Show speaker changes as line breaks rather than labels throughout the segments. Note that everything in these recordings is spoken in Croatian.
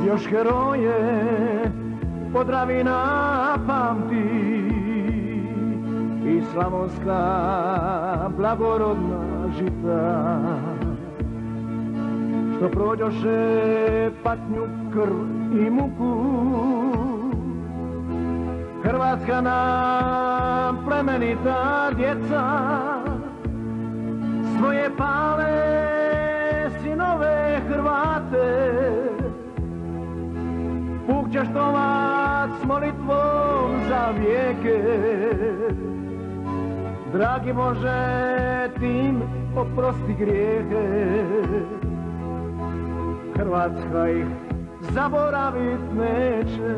Još heroje Podravina pamti i slavonska blagorodna žita, što prođoše patnju, krv i muku. Hrvatska nam plemenita djeca svoje pale sinove Hrvate puk će štovat s molitvom za vijeke. Dragi Bože, tim oprosti grijehe. Hrvatska ih zaboravit neće.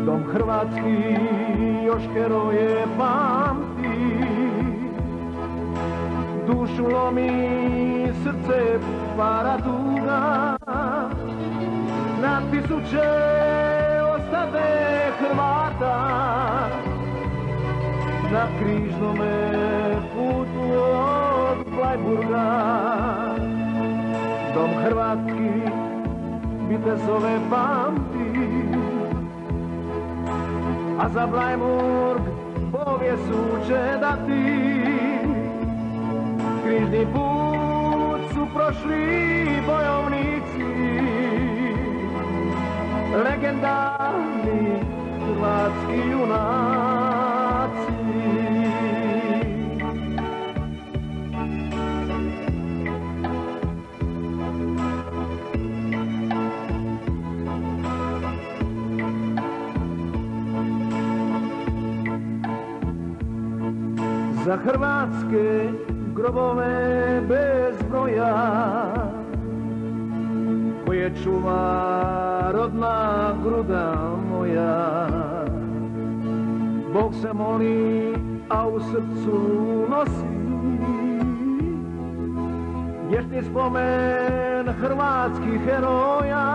Dom hrvatski još heroje pamti, dušu lomi, srce para tuga. Na tisuće ostade Hrvata na križnome putu od Bleiburga. Dom hrvatski vitezove pamti, a za Bleiburg povijest će dati. Križni put su prošli bojovnici, legendarni hrvatski junaci. Za hrvatske grobove bez broja koje čuva rodna gruda moja, Bog se moli, a u srcu nosi vječni spomen hrvatskih heroja.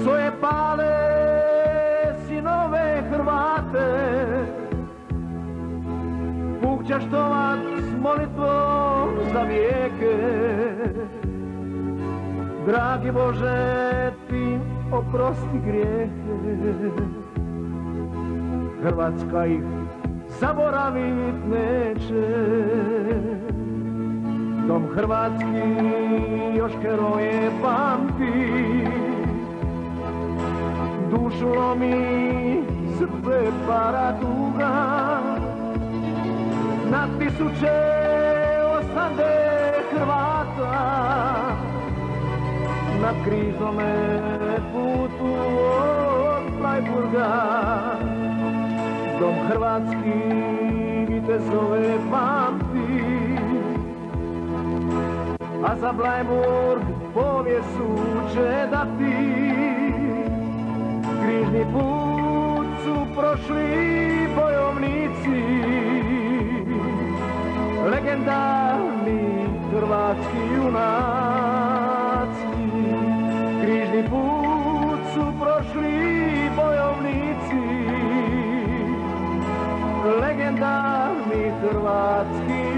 Svoje pale sinove Hrvate puk će štovat s molitvom za vijeke. Dragi Bože, ti oprosti grijehe. Hrvatska ih zaboravit neće. Dom hrvatski još heroje pamti, dušu lomi, srce para tuga. Na tisuće ostade Hrvata na križnome putu od Bleiburga. Dom hrvatski vitezove pamti, a za Bleiburg povijest će dati. Križni put su prošli bojovnici, legendarni hrvatski junaci. Križni put su prošli bojovnici, legendarni hrvatski